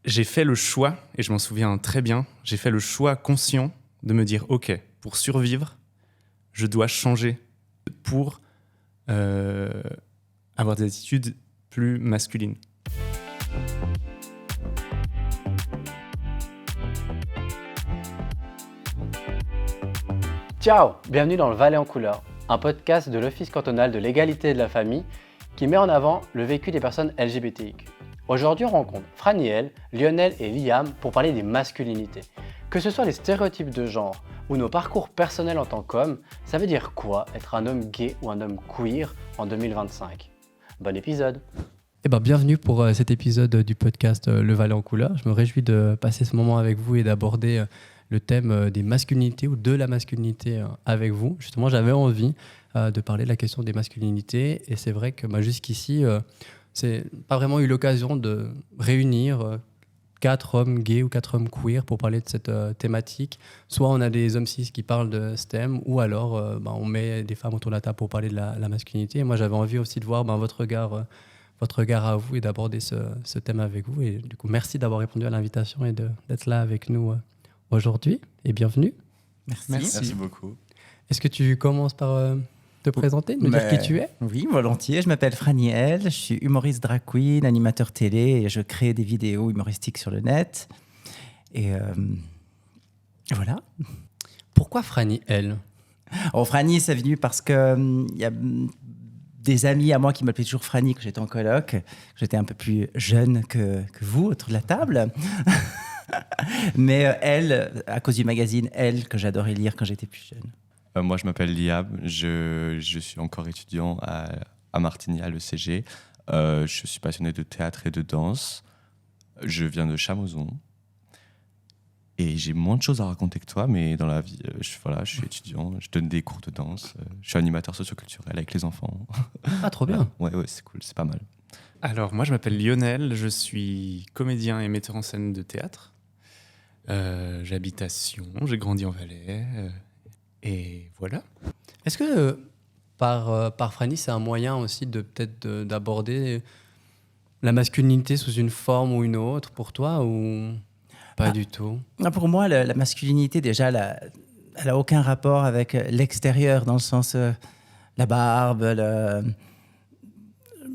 j'ai fait le choix, et je m'en souviens très bien, j'ai fait le choix conscient de me dire, ok, pour survivre, je dois changer pour avoir des attitudes plus masculines. Ciao, bienvenue dans Le Valais en couleur, un podcast de l'Office cantonal de l'égalité et de la famille qui met en avant le vécu des personnes LGBTIQ. Aujourd'hui, on rencontre Franiel, Lionel et Liam pour parler des masculinités. Que ce soit les stéréotypes de genre ou nos parcours personnels en tant qu'hommes, ça veut dire quoi être un homme gay ou un homme queer en 2025 ? Bon épisode. Bienvenue pour cet épisode du podcast Le Valais en couleur. Je me réjouis de passer ce moment avec vous et d'aborder le thème des masculinités ou de la masculinité avec vous. Justement, j'avais envie de parler de la question des masculinités et c'est vrai que jusqu'ici, c'est pas vraiment eu l'occasion de réunir 4 hommes gays ou 4 hommes queer pour parler de cette thématique. Soit on a des hommes cis qui parlent de ce thème ou alors on met des femmes autour de la table pour parler de la masculinité. Et moi, j'avais envie aussi de voir votre regard à vous et d'aborder ce thème avec vous. Et du coup, merci d'avoir répondu à l'invitation et d'être là avec nous aujourd'hui. Et bienvenue. Merci beaucoup. Est-ce que tu commences par te présenter, me dire qui tu es ? Oui, volontiers. Je m'appelle Franiel, je suis humoriste drag queen, animateur télé et je crée des vidéos humoristiques sur le net. Et voilà. Pourquoi Franiel ? Oh, Franny, c'est venu parce que y a des amis à moi qui m'appelaient toujours Franny quand j'étais en coloc. J'étais un peu plus jeune que vous autour de la table. Mais Elle, à cause du magazine Elle, que j'adorais lire quand j'étais plus jeune. Moi, je m'appelle Liam, je suis encore étudiant à Martigny, à l'ECG. Je suis passionné de théâtre et de danse. Je viens de Chamoson. Et j'ai moins de choses à raconter que toi, mais dans la vie, je suis étudiant, je donne des cours de danse, je suis animateur socioculturel avec les enfants. Ah, trop bien. Ouais, c'est cool, c'est pas mal. Alors, moi, je m'appelle Lionel, je suis comédien et metteur en scène de théâtre. J'habite à Sion, j'ai grandi en Valais, et voilà. Est-ce que par Franny, c'est un moyen aussi d'aborder la masculinité sous une forme ou une autre pour toi ou pas du tout ? Pour moi, la masculinité, déjà, elle n'a aucun rapport avec l'extérieur, dans le sens la barbe.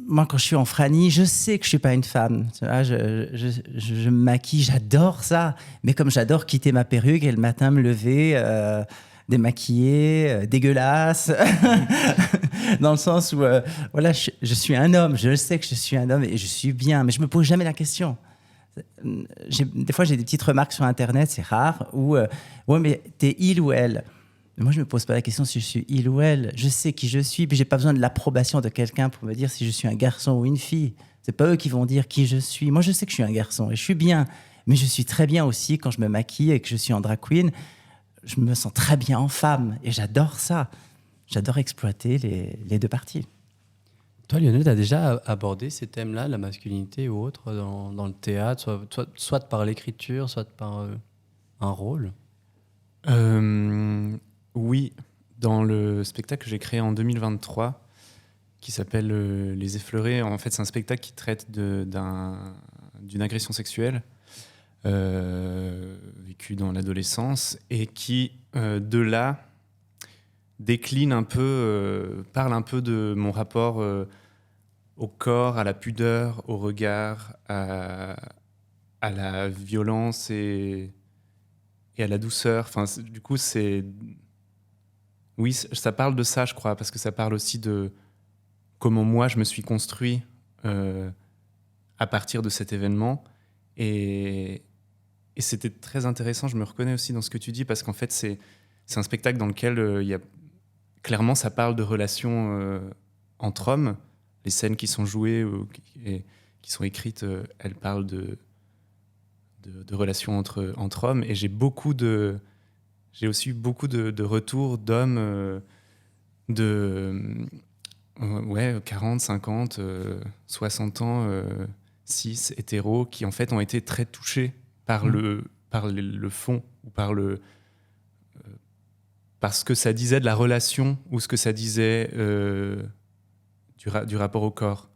Moi, quand je suis en Franny, je sais que je ne suis pas une femme. Tu vois, je me maquille, j'adore ça. Mais comme j'adore quitter ma perruque et le matin me lever démaquillée, dégueulasse, dans le sens où voilà, je suis un homme, je sais que je suis un homme et je suis bien, mais je ne me pose jamais la question. Des fois, j'ai des petites remarques sur Internet, c'est rare, où ouais, mais t'es il ou elle ? Mais moi, je ne me pose pas la question si je suis il ou elle. Je sais qui je suis, puis je n'ai pas besoin de l'approbation de quelqu'un pour me dire si je suis un garçon ou une fille. Ce n'est pas eux qui vont dire qui je suis. Moi, je sais que je suis un garçon et je suis bien, mais je suis très bien aussi quand je me maquille et que je suis en drag queen. Je me sens très bien en femme et j'adore ça. J'adore exploiter les deux parties. Toi, Lionel, tu as déjà abordé ces thèmes-là, la masculinité ou autre, dans le théâtre, soit par l'écriture, soit par un rôle ? Oui, dans le spectacle que j'ai créé en 2023, qui s'appelle Les Effleurés. En fait, c'est un spectacle qui traite d'une agression sexuelle vécue dans l'adolescence et qui, de là, décline un peu, parle un peu de mon rapport au corps, à la pudeur, au regard, à la violence et à la douceur. Enfin, du coup, oui, ça parle de ça, je crois, parce que ça parle aussi de comment moi, je me suis construit à partir de cet événement. Et c'était très intéressant, je me reconnais aussi dans ce que tu dis, parce qu'en fait, c'est un spectacle dans lequel clairement, ça parle de relations entre hommes. Les scènes qui sont jouées et qui sont écrites, elles parlent de relations entre hommes. Et j'ai aussi eu beaucoup de retours d'hommes de 40, 50, 60 ans, cis, hétéros, qui en fait ont été très touchés par le fond ou par ce que ça disait de la relation ou ce que ça disait du rapport au corps.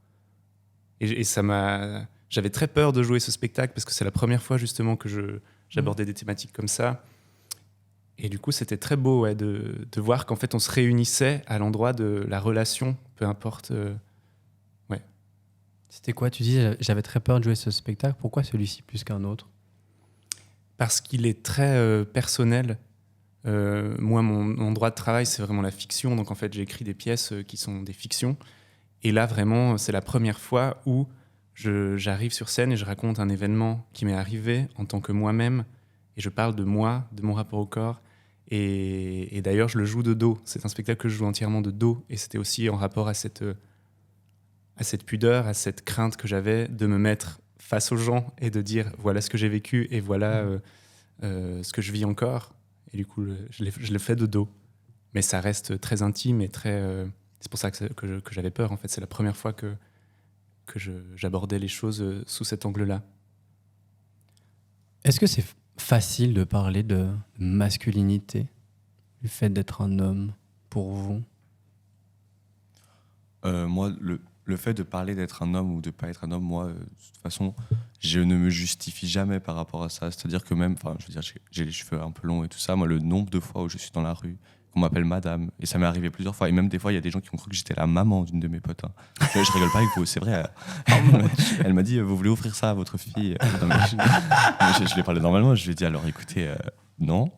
Et ça m'a j'avais très peur de jouer ce spectacle parce que c'est la première fois justement que j'abordais des thématiques comme ça. Et du coup, c'était très beau de voir qu'en fait, on se réunissait à l'endroit de la relation, peu importe. C'était quoi? Tu dis, j'avais très peur de jouer ce spectacle. Pourquoi celui-ci plus qu'un autre? Parce qu'il est très personnel. Moi, mon endroit de travail, c'est vraiment la fiction. Donc, en fait, j'écris des pièces qui sont des fictions. Et là, vraiment, c'est la première fois où j'arrive sur scène et je raconte un événement qui m'est arrivé en tant que moi-même. Et je parle de moi, de mon rapport au corps. Et d'ailleurs, je le joue de dos. C'est un spectacle que je joue entièrement de dos. Et c'était aussi en rapport à cette pudeur, à cette crainte que j'avais de me mettre face aux gens et de dire voilà ce que j'ai vécu et voilà ce que je vis encore. Et du coup, je le fais de dos. Mais ça reste très intime et très... c'est pour ça que j'avais peur. En fait, c'est la première fois que j'abordais les choses sous cet angle-là. Est-ce que c'est facile de parler de masculinité, du fait d'être un homme, pour vous? Moi, le fait de parler d'être un homme ou de pas être un homme, moi, de toute façon, je ne me justifie jamais par rapport à ça. C'est-à-dire que même, enfin, je veux dire, j'ai les cheveux un peu longs et tout ça. Moi, le nombre de fois où je suis dans la rue, qu'on m'appelle madame, et ça m'est arrivé plusieurs fois. Et même des fois, il y a des gens qui ont cru que j'étais la maman d'une de mes potes. Hein. Je rigole pas avec vous, c'est vrai. Elle m'a dit, vous voulez offrir ça à votre fille? Non, mais je lui ai parlé normalement. Je lui ai dit, alors écoutez, non.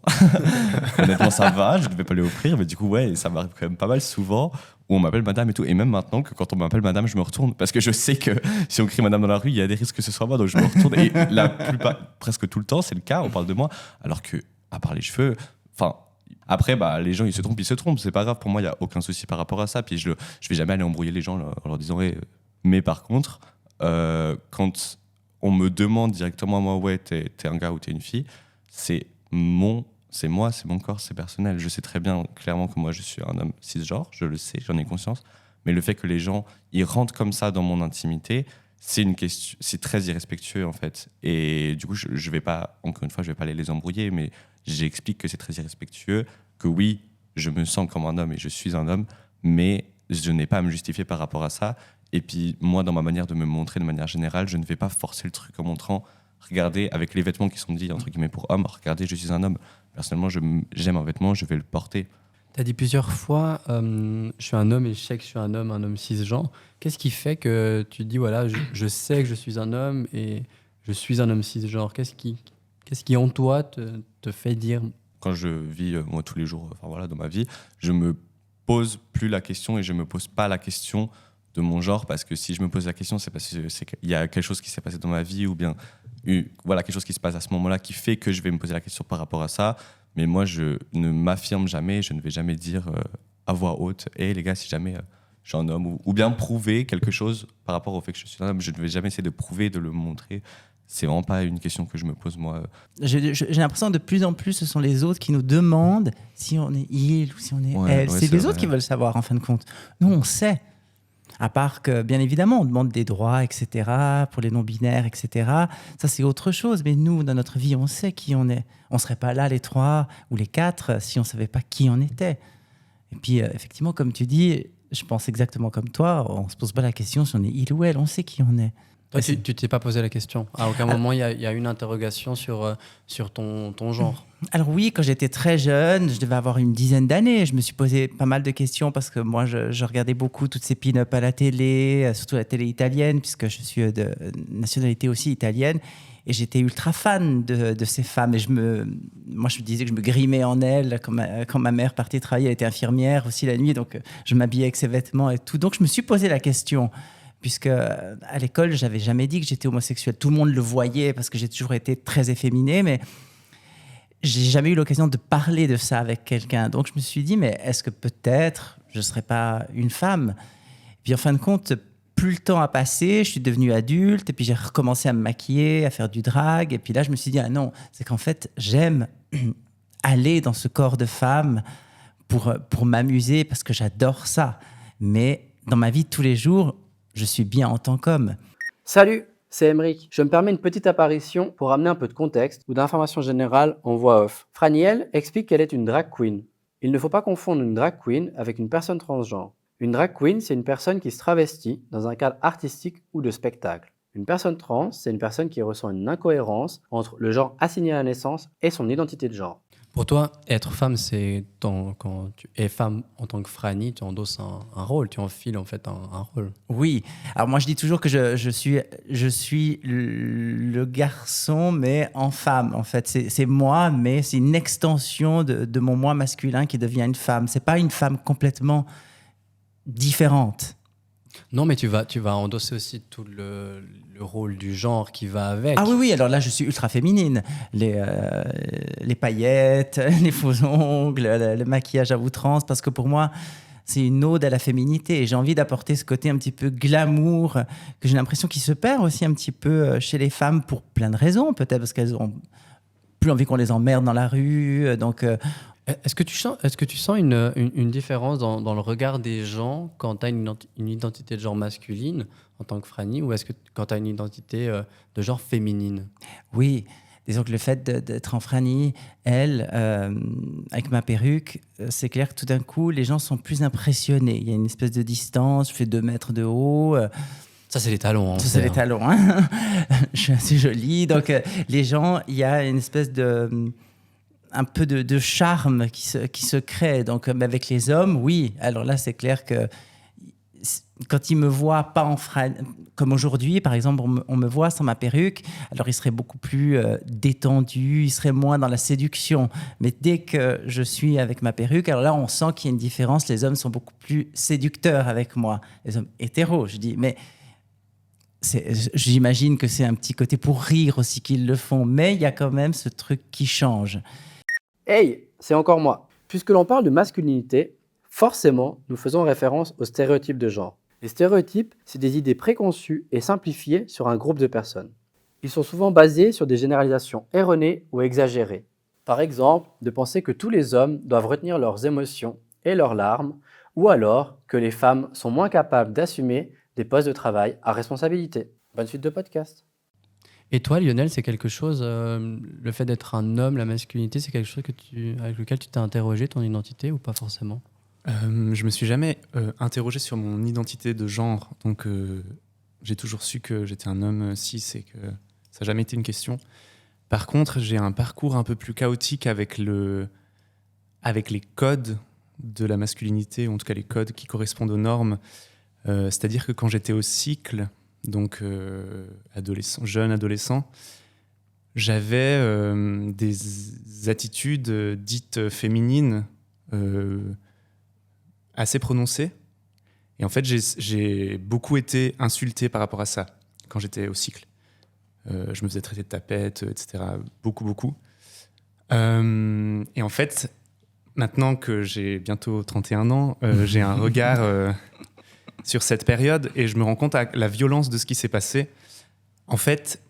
Honnêtement, ça va, je ne vais pas lui offrir. Mais du coup, ouais, ça m'arrive quand même pas mal souvent où on m'appelle madame et tout. Et même maintenant, que quand on m'appelle madame, je me retourne. Parce que je sais que si on crie madame dans la rue, il y a des risques que ce soit moi. Donc je me retourne. Et la plupart, presque tout le temps, c'est le cas. On parle de moi. Alors que, à part les cheveux, enfin. Après, les gens, ils se trompent. C'est pas grave. Pour moi, il n'y a aucun souci par rapport à ça. Puis je vais jamais aller embrouiller les gens en leur disant ouais. Mais par contre, quand on me demande directement, moi, ouais, t'es un gars ou t'es une fille, c'est moi, c'est mon corps, c'est personnel. Je sais très bien, clairement, que moi, je suis un homme cisgenre. Je le sais, j'en ai conscience. Mais le fait que les gens, ils rentrent comme ça dans mon intimité, c'est une question, c'est très irrespectueux, en fait. Et du coup, je vais pas, encore une fois, je vais pas aller les embrouiller, mais j'explique que c'est très irrespectueux, que oui, je me sens comme un homme et je suis un homme, mais je n'ai pas à me justifier par rapport à ça. Et puis, moi, dans ma manière de me montrer de manière générale, je ne vais pas forcer le truc en montrant, regardez, avec les vêtements qui sont dits, entre guillemets, pour homme, regardez, je suis un homme. Personnellement, j'aime un vêtement, je vais le porter. Tu as dit plusieurs fois, je suis un homme et je sais que je suis un homme cisgenre. Qu'est-ce qui fait que tu dis, voilà, je sais que je suis un homme et je suis un homme cisgenre? Qu'est-ce qui en toi te fait dire? Quand je vis, moi, tous les jours, enfin, voilà, dans ma vie, je me pose plus la question et je me pose pas la question de mon genre, parce que si je me pose la question, c'est parce qu'il y a quelque chose qui s'est passé dans ma vie ou bien voilà, quelque chose qui se passe à ce moment-là qui fait que je vais me poser la question par rapport à ça. Mais moi, je ne m'affirme jamais, je ne vais jamais dire à voix haute « Hey les gars, si jamais je suis un homme » ou bien prouver quelque chose par rapport au fait que je suis un homme. Je ne vais jamais essayer de prouver, de le montrer. C'est vraiment pas une question que je me pose, moi. J'ai l'impression que de plus en plus, ce sont les autres qui nous demandent si on est il ou si on est elle. C'est les autres qui veulent savoir, en fin de compte. Nous, on sait. À part que, bien évidemment, on demande des droits, etc., pour les non-binaires, etc. Ça, c'est autre chose. Mais nous, dans notre vie, on sait qui on est. On ne serait pas là, les 3 ou les 4, si on ne savait pas qui on était. Et puis, effectivement, comme tu dis, je pense exactement comme toi, on ne se pose pas la question si on est il ou elle, on sait qui on est. Toi, tu t'es pas posé la question. À aucun moment, il y a une interrogation sur ton genre. Alors oui, quand j'étais très jeune, je devais avoir une dizaine d'années, je me suis posé pas mal de questions parce que moi, je regardais beaucoup toutes ces pin-up à la télé, surtout la télé italienne, puisque je suis de nationalité aussi italienne. Et j'étais ultra fan de ces femmes. Et moi, je me disais que je me grimais en elles. Quand ma mère partait travailler, elle était infirmière aussi la nuit, donc je m'habillais avec ses vêtements et tout. Donc je me suis posé la question. Puisque à l'école, j'avais jamais dit que j'étais homosexuel. Tout le monde le voyait parce que j'ai toujours été très efféminé, mais j'ai jamais eu l'occasion de parler de ça avec quelqu'un. Donc je me suis dit, mais est-ce que peut-être je serais pas une femme? Et puis en fin de compte, plus le temps a passé, je suis devenu adulte, et puis j'ai recommencé à me maquiller, à faire du drag. Et puis là, je me suis dit, ah non, c'est qu'en fait, j'aime aller dans ce corps de femme pour m'amuser, parce que j'adore ça. Mais dans ma vie de tous les jours, je suis bien en tant qu'homme. Salut, c'est Emeric. Je me permets une petite apparition pour amener un peu de contexte ou d'informations générales en voix off. Franiel explique qu'elle est une drag queen. Il ne faut pas confondre une drag queen avec une personne transgenre. Une drag queen, c'est une personne qui se travestit dans un cadre artistique ou de spectacle. Une personne trans, c'est une personne qui ressent une incohérence entre le genre assigné à la naissance et son identité de genre. Pour toi, être femme, c'est quand tu es femme en tant que Franny, tu endosses un rôle, tu enfiles en fait un rôle. Oui. Alors moi, je dis toujours que je suis le garçon, mais en femme. En fait, c'est moi, mais c'est une extension de mon moi masculin qui devient une femme. C'est pas une femme complètement différente. Non, mais tu vas endosser aussi tout le rôle du genre qui va avec. Ah oui, oui, alors là, je suis ultra féminine. Les paillettes, les faux ongles, le maquillage à outrance, parce que pour moi, c'est une ode à la féminité. Et j'ai envie d'apporter ce côté un petit peu glamour, que j'ai l'impression qu'il se perd aussi un petit peu chez les femmes pour plein de raisons, peut-être parce qu'elles ont plus envie qu'on les emmerde dans la rue. Donc, Est-ce que tu sens une différence dans le regard des gens quand tu as une identité de genre masculine en tant que Franny, ou est-ce que quand tu as une identité de genre féminine? oui, disons que le fait d'être en Franny, elle, avec ma perruque, c'est clair que tout d'un coup, les gens sont plus impressionnés. Il y a une espèce de distance, je fais 2 mètres de haut. Ça, c'est les talons. Ça, c'est les talons. Hein. Je suis assez jolie. Donc, les gens, il y a une espèce un peu de charme qui se crée. Donc, avec les hommes, oui. Alors là, c'est clair que quand ils me voient pas en comme aujourd'hui, par exemple, on me voit sans ma perruque, alors ils seraient beaucoup plus détendus, ils seraient moins dans la séduction. Mais dès que je suis avec ma perruque, alors là, on sent qu'il y a une différence. Les hommes sont beaucoup plus séducteurs avec moi. Les hommes hétéros, je dis. Mais j'imagine que c'est un petit côté pour rire aussi qu'ils le font. Mais il y a quand même ce truc qui change. Hey, c'est encore moi. Puisque l'on parle de masculinité, forcément, nous faisons référence aux stéréotypes de genre. Les stéréotypes, c'est des idées préconçues et simplifiées sur un groupe de personnes. Ils sont souvent basés sur des généralisations erronées ou exagérées. Par exemple, de penser que tous les hommes doivent retenir leurs émotions et leurs larmes, ou alors que les femmes sont moins capables d'assumer des postes de travail à responsabilité. Bonne suite de podcast. Et toi, Lionel, c'est quelque chose, le fait d'être un homme, la masculinité, c'est quelque chose avec lequel tu t'es interrogé, ton identité, ou pas forcément? Je me suis jamais interrogé sur mon identité de genre, donc j'ai toujours su que j'étais un homme cis et que ça n'a jamais été une question. Par contre, j'ai un parcours un peu plus chaotique avec les codes de la masculinité, ou en tout cas les codes qui correspondent aux normes. C'est-à-dire que quand j'étais au cycle, donc jeune adolescent, j'avais des attitudes dites féminines assez prononcées. Et en fait, j'ai beaucoup été insulté par rapport à ça quand j'étais au cycle. Je me faisais traiter de tapette, etc. Beaucoup. Et en fait, maintenant que j'ai bientôt 31 ans, j'ai un regard sur cette période et je me rends compte à la violence de ce qui s'est passé. En fait,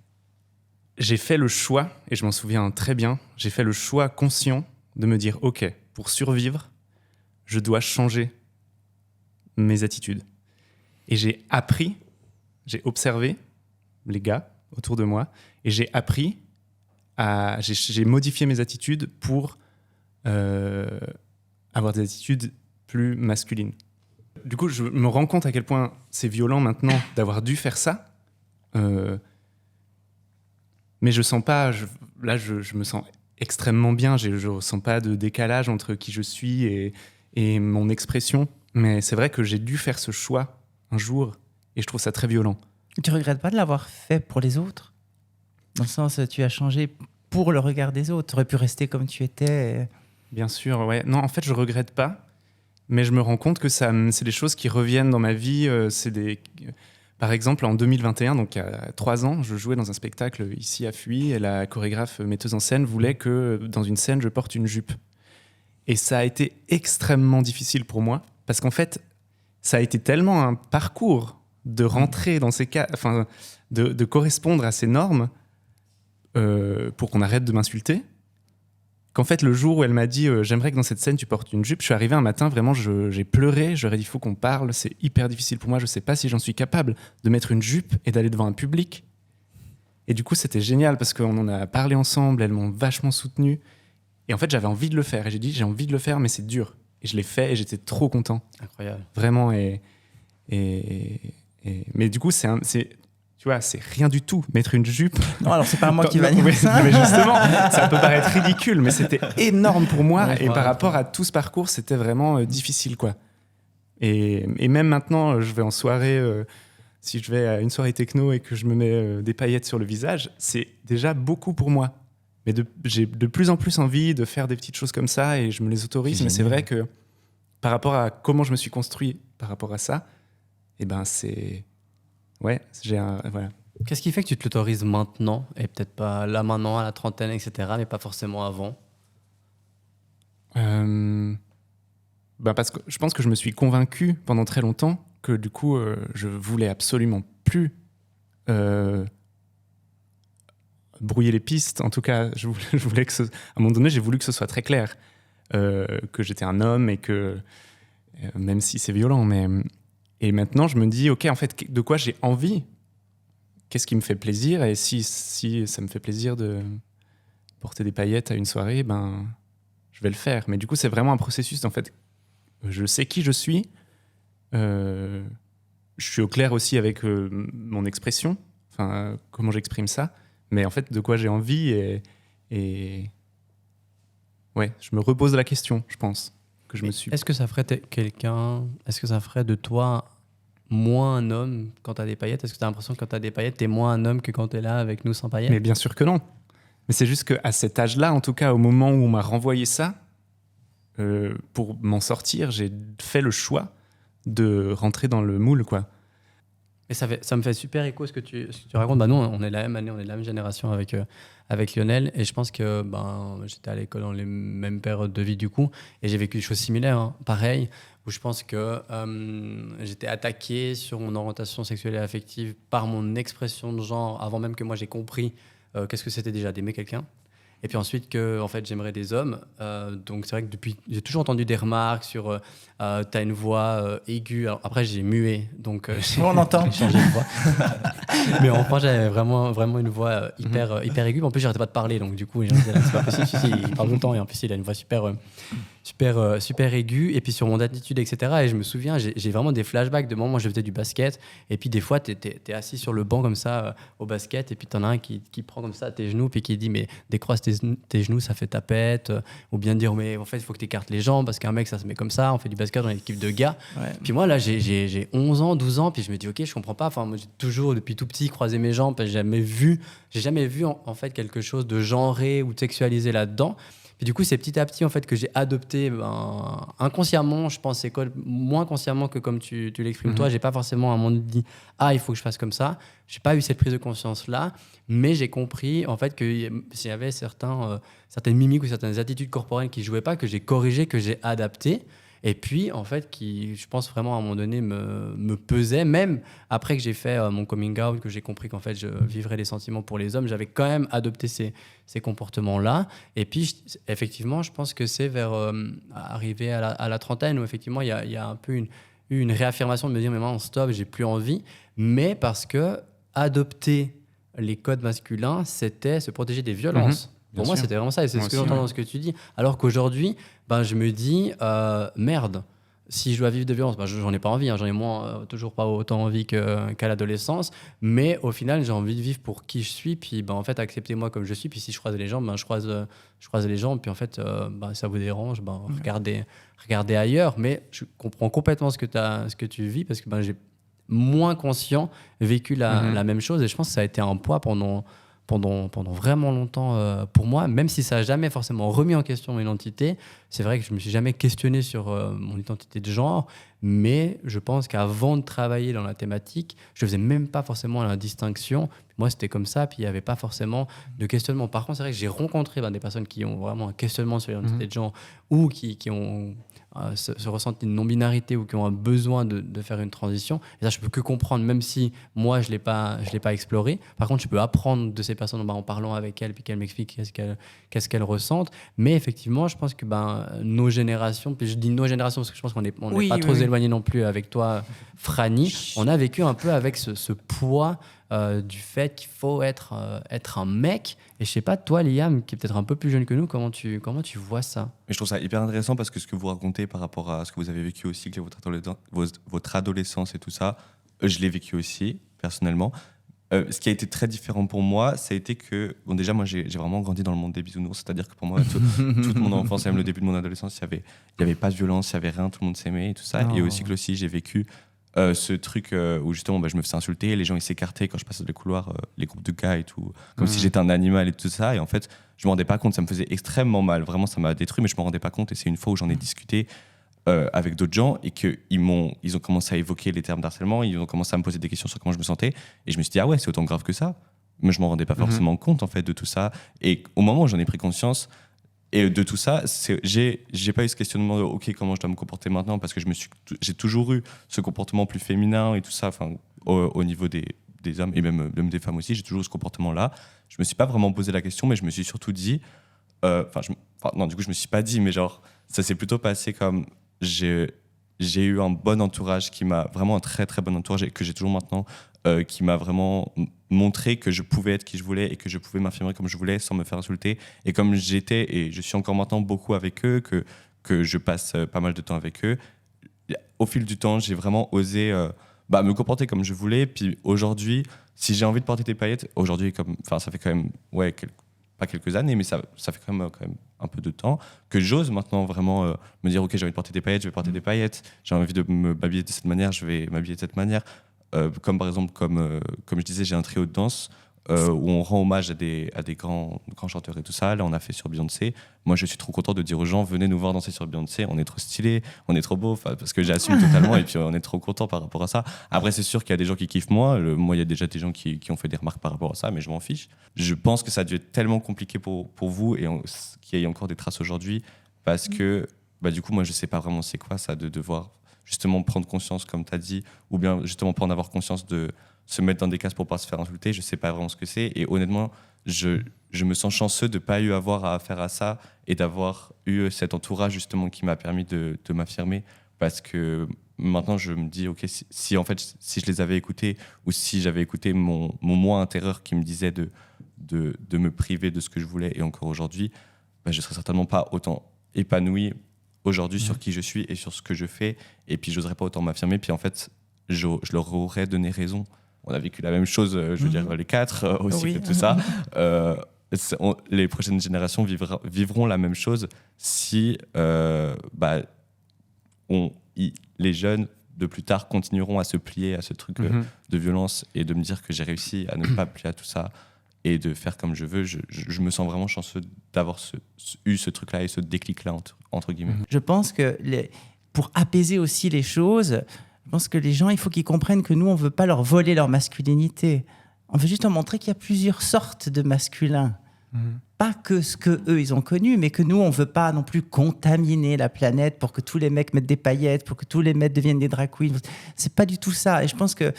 j'ai fait le choix, et je m'en souviens très bien, j'ai fait le choix conscient de me dire « Ok, pour survivre, je dois changer mes attitudes. » Et j'ai observé les gars autour de moi, et j'ai modifié mes attitudes pour avoir des attitudes plus masculines. Du coup, je me rends compte à quel point c'est violent maintenant d'avoir dû faire ça. Mais je sens pas... je me sens extrêmement bien. Je ressens pas de décalage entre qui je suis et mon expression. Mais c'est vrai que j'ai dû faire ce choix un jour et je trouve ça très violent. Tu regrettes pas de l'avoir fait pour les autres? Dans le sens, tu as changé pour le regard des autres. Tu aurais pu rester comme tu étais. Bien sûr, ouais. Non, en fait, je regrette pas. Mais je me rends compte que c'est des choses qui reviennent dans ma vie. Par exemple, en 2021, donc il y a 3 ans, je jouais dans un spectacle ici à Fuy et la chorégraphe metteuse en scène voulait que dans une scène, je porte une jupe. Et ça a été extrêmement difficile pour moi parce qu'en fait, ça a été tellement un parcours de rentrer dans ces cas, enfin, de correspondre à ces normes pour qu'on arrête de m'insulter. Qu'en fait, le jour où elle m'a dit j'aimerais que dans cette scène tu portes une jupe, je suis arrivé un matin, vraiment j'ai pleuré, j'aurais dit il faut qu'on parle, c'est hyper difficile pour moi, je sais pas si j'en suis capable de mettre une jupe et d'aller devant un public. Et du coup c'était génial parce qu'on en a parlé ensemble, elles m'ont vachement soutenu et en fait j'avais envie de le faire et j'ai dit j'ai envie de le faire mais c'est dur. Et je l'ai fait et j'étais trop content. Incroyable. Vraiment mais du coup Tu vois, c'est rien du tout. Mettre une jupe. Non, alors c'est pas moi qui va dire Oui, ça. mais justement, ça peut paraître ridicule, mais c'était énorme pour moi. Ouais, Et ouais. par rapport à tout ce parcours, c'était vraiment difficile, quoi. Et même maintenant, je vais en soirée, si je vais à une soirée techno et que je me mets des paillettes sur le visage, c'est déjà beaucoup pour moi. Mais j'ai de plus en plus envie de faire des petites choses comme ça et je me les autorise. C'est Mais c'est génial. vrai que par rapport à comment je me suis construit par rapport à ça, eh ben c'est... Ouais, voilà. Qu'est-ce qui fait que tu te l'autorises maintenant et peut-être pas là maintenant à la trentaine, etc., mais pas forcément avant? Parce que je pense que je me suis convaincu pendant très longtemps que du coup, je voulais absolument plus brouiller les pistes. En tout cas, je voulais à un moment donné, j'ai voulu que ce soit très clair que j'étais un homme et que, même si c'est violent, et maintenant je me dis, ok, en fait, de quoi j'ai envie? Qu'est-ce qui me fait plaisir? Et si ça me fait plaisir de porter des paillettes à une soirée, ben, je vais le faire. Mais du coup, c'est vraiment un processus. En fait, je sais qui je suis. Je suis au clair aussi avec mon expression, comment j'exprime ça. Mais en fait, de quoi j'ai envie et... Ouais, je me repose la question, je pense, que je me suis... Est-ce que ça ferait est-ce que ça ferait de toi moins un homme quand t'as des paillettes? Est-ce que t'as l'impression que quand t'as des paillettes, t'es moins un homme que quand t'es là avec nous sans paillettes? Mais bien sûr que non. Mais c'est juste qu'à cet âge-là, en tout cas, au moment où on m'a renvoyé ça, pour m'en sortir, j'ai fait le choix de rentrer dans le moule, quoi. Et ça me fait super écho ce que tu racontes. Bah, nous, on est la même année, on est de la même génération avec Lionel. Et je pense que j'étais à l'école dans les mêmes périodes de vie du coup. Et j'ai vécu des choses similaires, hein, pareil, où je pense que j'étais attaqué sur mon orientation sexuelle et affective par mon expression de genre avant même que moi j'ai compris qu'est-ce que c'était déjà d'aimer quelqu'un. Et puis ensuite que en fait j'aimerais des hommes. Donc c'est vrai que depuis j'ai toujours entendu des remarques sur t'as une voix aiguë. Alors, après j'ai mué donc On entend. j'ai changé de voix. Mais enfin j'avais vraiment une voix hyper aiguë. En plus j'arrêtais pas de parler donc du coup les gens disaient, c'est pas possible. Si, il parle tout le temps et en plus il a une voix super aiguë. Et puis sur mon attitude etc. Et je me souviens j'ai vraiment des flashbacks de moments où je faisais du basket et puis des fois t'es assis sur le banc comme ça au basket et puis t'en as un qui prend comme ça tes genoux puis qui dit mais décroise tes genoux ça fait tapette ou bien dire mais en fait il faut que tu écartes les jambes parce qu'un mec ça se met comme ça, on fait du basket dans une équipe de gars. Ouais. Puis moi là j'ai 11 ans 12 ans puis je me dis ok je comprends pas, enfin moi j'ai toujours depuis tout petit croisé mes jambes, j'ai jamais vu en fait quelque chose de genré ou de sexualisé là-dedans. Puis du coup, c'est petit à petit en fait que j'ai adopté inconsciemment, je pense, c'est moins consciemment que comme tu l'exprimes toi. J'ai pas forcément à un moment dit il faut que je fasse comme ça. J'ai pas eu cette prise de conscience là, mais j'ai compris en fait que s'il y avait certaines mimiques ou certaines attitudes corporelles qui jouaient pas, que j'ai corrigé, que j'ai adapté. Et puis, en fait, qui, je pense vraiment à un moment donné, me pesait. Même après que j'ai fait mon coming out, que j'ai compris qu'en fait, je vivrais des sentiments pour les hommes, j'avais quand même adopté ces comportements-là. Et puis, effectivement, je pense que c'est vers arriver à la trentaine où, effectivement, il y a un peu une réaffirmation de me dire, mais maintenant, stop, j'ai plus envie. Mais parce que adopter les codes masculins, c'était se protéger des violences. Pour moi, c'était vraiment ça, et c'est ce que j'entends dans ce que tu dis. Alors qu'aujourd'hui, je me dis, merde, si je dois vivre de violence, j'en ai pas envie, hein, j'en ai toujours pas autant envie qu'à l'adolescence, mais au final, j'ai envie de vivre pour qui je suis, puis en fait, acceptez-moi comme je suis, puis si je croise les gens, je croise les gens, puis en fait, ça vous dérange, regardez ailleurs, mais je comprends complètement ce que tu vis, parce que j'ai moins conscient vécu la même chose, et je pense que ça a été un poids pendant vraiment longtemps pour moi, même si ça n'a jamais forcément remis en question mon identité. C'est vrai que je ne me suis jamais questionné sur mon identité de genre, mais je pense qu'avant de travailler dans la thématique, je ne faisais même pas forcément la distinction. Moi, c'était comme ça, puis il n'y avait pas forcément de questionnement. Par contre, c'est vrai que j'ai rencontré des personnes qui ont vraiment un questionnement sur l'identité de genre ou qui ont se ressentent une non-binarité ou qui ont un besoin de faire une transition. Et ça, je peux que comprendre, même si moi, je l'ai pas exploré. Par contre, je peux apprendre de ces personnes en parlant avec elles, puis qu'elles m'expliquent qu'est-ce qu'elles ressentent. Mais effectivement, je pense que nos générations, puis je dis nos générations parce que je pense qu'on n'est pas trop éloignés non plus avec toi, Franny, on a vécu un peu avec ce poids du fait qu'il faut être un mec. Et je sais pas, toi, Liam, qui est peut-être un peu plus jeune que nous, comment tu vois ça? Mais je trouve ça hyper intéressant parce que ce que vous racontez par rapport à ce que vous avez vécu aussi, que votre adolescence et tout ça, je l'ai vécu aussi, personnellement. Ce qui a été très différent pour moi, ça a été que, bon, déjà, moi, j'ai vraiment grandi dans le monde des bisounours, c'est-à-dire que pour moi, toute mon enfance et même le début de mon adolescence, il y avait pas de violence, il y avait rien, tout le monde s'aimait et tout ça. Oh. Et aussi que aussi, j'ai vécu ce truc où justement, je me faisais insulter, les gens ils s'écartaient quand je passais dans les couloirs, les groupes de gars et tout, comme si j'étais un animal et tout ça. Et en fait, je me rendais pas compte, ça me faisait extrêmement mal, vraiment, ça m'a détruit, mais je me rendais pas compte. Et c'est une fois où j'en ai discuté avec d'autres gens et qu'ils ont commencé à évoquer les termes d'harcèlement, ils ont commencé à me poser des questions sur comment je me sentais et je me suis dit ah ouais, c'est autant grave que ça, mais je m'en rendais pas forcément compte en fait de tout ça. Et au moment où j'en ai pris conscience et de tout ça, j'ai pas eu ce questionnement de ok, comment je dois me comporter maintenant, parce que j'ai toujours eu ce comportement plus féminin et tout ça, enfin au niveau des hommes et même des femmes aussi, j'ai toujours eu ce comportement là. Je me suis pas vraiment posé la question, mais je me suis surtout dit non, du coup je me suis pas dit, mais genre ça s'est plutôt passé comme j'ai eu un bon entourage qui m'a vraiment un très très bon entourage et que j'ai toujours maintenant, qui m'a vraiment montré que je pouvais être qui je voulais et que je pouvais m'affirmer comme je voulais sans me faire insulter et comme j'étais, et je suis encore maintenant beaucoup avec eux, que je passe pas mal de temps avec eux. Au fil du temps, j'ai vraiment osé me comporter comme je voulais. Puis aujourd'hui, si j'ai envie de porter des paillettes, aujourd'hui, ça fait quand même pas quelques années, mais ça fait quand même un peu de temps que j'ose maintenant vraiment me dire ok, j'ai envie de porter des paillettes, je vais porter des paillettes, j'ai envie de m'habiller de cette manière, je vais m'habiller de cette manière. Comme par exemple, comme je disais, j'ai un trio de danse où on rend hommage à des grands chanteurs et tout ça. Là, on a fait sur Beyoncé. Moi, je suis trop content de dire aux gens, venez nous voir danser sur Beyoncé, on est trop stylé, on est trop beau, parce que j'assume totalement et puis on est trop content par rapport à ça. Après, c'est sûr qu'il y a des gens qui kiffent moins. Moi, il y a déjà des gens qui ont fait des remarques par rapport à ça, mais je m'en fiche. Je pense que ça a dû être tellement compliqué pour vous et qu'il y ait encore des traces aujourd'hui, parce que du coup, moi, je sais pas vraiment c'est quoi ça, de devoir justement prendre conscience, comme tu as dit, ou bien justement pas en avoir conscience, de se mettre dans des cases pour pas se faire insulter. Je sais pas vraiment ce que c'est. Et honnêtement, je me sens chanceux de pas avoir à affaire à ça et d'avoir eu cet entourage justement qui m'a permis de m'affirmer, parce que maintenant je me dis ok, si je les avais écoutés, ou si j'avais écouté mon moi intérieur qui me disait de me priver de ce que je voulais, et encore aujourd'hui, je serais certainement pas autant épanoui aujourd'hui sur qui je suis et sur ce que je fais, et puis j'oserais pas autant m'affirmer. Puis en fait, je leur aurais donné raison. On a vécu la même chose, je veux dire, les quatre aussi, Oui. tout ça. Les prochaines générations vivront la même chose si les jeunes de plus tard continueront à se plier à ce truc de violence, et de me dire que j'ai réussi à ne pas plier à tout ça et de faire comme je veux. Je me sens vraiment chanceux d'avoir eu ce truc-là et ce déclic-là, entre guillemets. Je pense que pour apaiser aussi les choses, je pense que les gens, il faut qu'ils comprennent que nous, on ne veut pas leur voler leur masculinité. On veut juste leur montrer qu'il y a plusieurs sortes de masculins. Pas que ce qu'eux, ils ont connu, mais que nous, on ne veut pas non plus contaminer la planète pour que tous les mecs mettent des paillettes, pour que tous les mecs deviennent des drag queens. C'est pas du tout ça. Et je pense que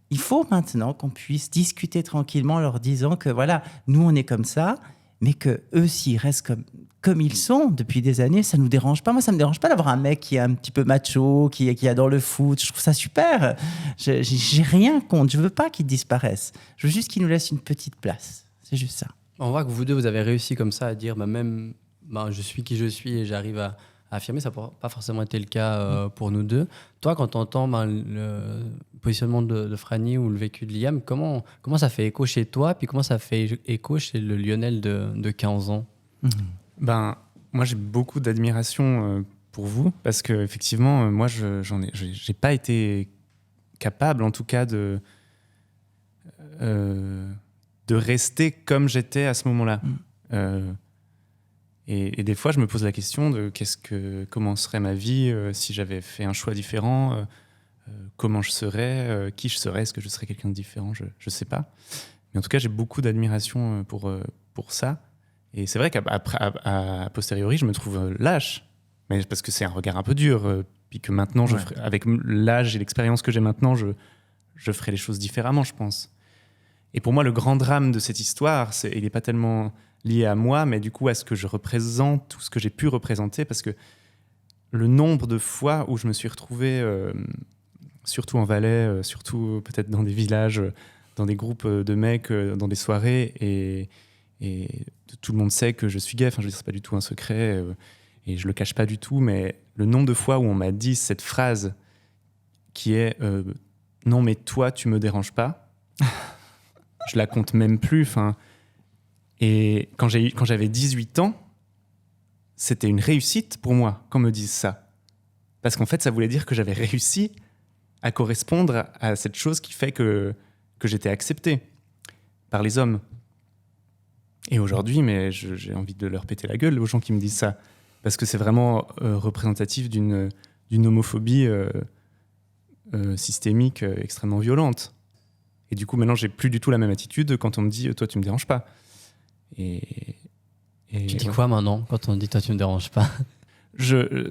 il faut maintenant qu'on puisse discuter tranquillement en leur disant que voilà, nous, on est comme ça, mais que eux, s'ils restent comme ils sont depuis des années, ça nous dérange pas. Moi, ça me dérange pas d'avoir un mec qui est un petit peu macho, qui adore le foot. Je trouve ça super. J'ai rien contre. Je veux pas qu'il disparaisse. Je veux juste qu'il nous laisse une petite place. C'est juste ça. On voit que vous deux, vous avez réussi comme ça à dire je suis qui je suis et j'arrive à affirmer. Ça n'a pas forcément été le cas pour nous deux. Toi, quand tu entends le positionnement de Franny ou le vécu de Liam, comment ça fait écho chez toi, puis comment ça fait écho chez le Lionel de 15 ans? Moi, j'ai beaucoup d'admiration pour vous, parce qu'effectivement, moi, j'ai pas été capable, en tout cas, de rester comme j'étais à ce moment-là. Et des fois, je me pose la question de comment serait ma vie si j'avais fait un choix différent, comment je serais, qui je serais, est-ce que je serais quelqu'un de différent, je sais pas. Mais en tout cas, j'ai beaucoup d'admiration pour ça. Et c'est vrai qu'à posteriori, je me trouve lâche, mais parce que c'est un regard un peu dur, puis que maintenant, avec l'âge et l'expérience que j'ai maintenant, je ferai les choses différemment, je pense. Et pour moi, le grand drame de cette histoire, il n'est pas tellement lié à moi, mais du coup à ce que je représente, tout ce que j'ai pu représenter, parce que le nombre de fois où je me suis retrouvé, surtout en Valais, surtout peut-être dans des villages, dans des groupes de mecs, dans des soirées, et tout le monde sait que je suis gay, enfin je veux dire, c'est pas du tout un secret, et je le cache pas du tout, mais le nombre de fois où on m'a dit cette phrase qui est non mais toi tu me déranges pas, je la compte même plus. Et quand j'avais 18 ans, c'était une réussite pour moi qu'on me dise ça. Parce qu'en fait, ça voulait dire que j'avais réussi à correspondre à cette chose qui fait que j'étais accepté par les hommes. Et aujourd'hui, mais j'ai envie de leur péter la gueule aux gens qui me disent ça. Parce que c'est vraiment représentatif d'une homophobie systémique extrêmement violente. Et du coup, maintenant, j'ai plus du tout la même attitude quand on me dit « toi, tu me déranges pas ». Et Tu dis quoi maintenant quand on dit toi tu me déranges pas?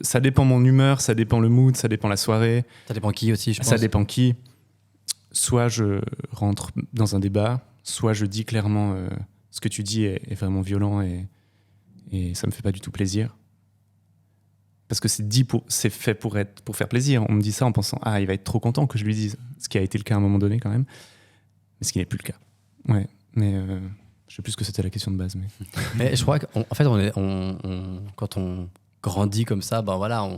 Ça dépend mon humeur, ça dépend le mood, ça dépend la soirée. Ça dépend qui aussi, je pense. Ça dépend qui. Soit je rentre dans un débat, soit je dis clairement ce que tu dis est vraiment violent et ça me fait pas du tout plaisir. Parce que c'est fait pour faire plaisir. On me dit ça en pensant il va être trop content que je lui dise, ce qui a été le cas à un moment donné quand même, mais ce qui n'est plus le cas. Ouais, mais je sais plus ce que c'était la question de base. Mais je crois qu'en fait, quand on grandit comme ça, voilà,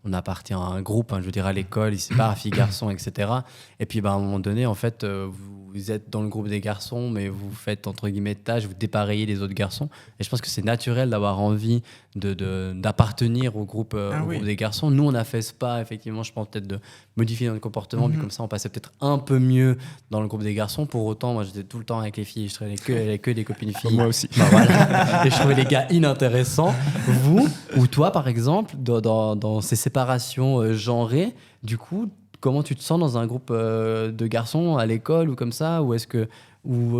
on appartient à un groupe, je veux dire à l'école, il sépare filles, garçons, etc. Et puis à un moment donné, en fait, vous êtes dans le groupe des garçons, mais vous faites entre guillemets tâche, vous dépareillez les autres garçons. Et je pense que c'est naturel d'avoir envie d'appartenir au groupe des garçons. Nous, on a fait ce pas, effectivement, je pense peut-être de modifier notre comportement, puis comme ça, on passait peut-être un peu mieux dans le groupe des garçons. Pour autant, moi, j'étais tout le temps avec les filles, je traînais que des copines filles. Moi aussi. Voilà. Et je trouvais les gars inintéressants. Vous, ou toi, par exemple, dans ces séparations genrées, du coup, comment tu te sens dans un groupe de garçons à l'école ou comme ça, ou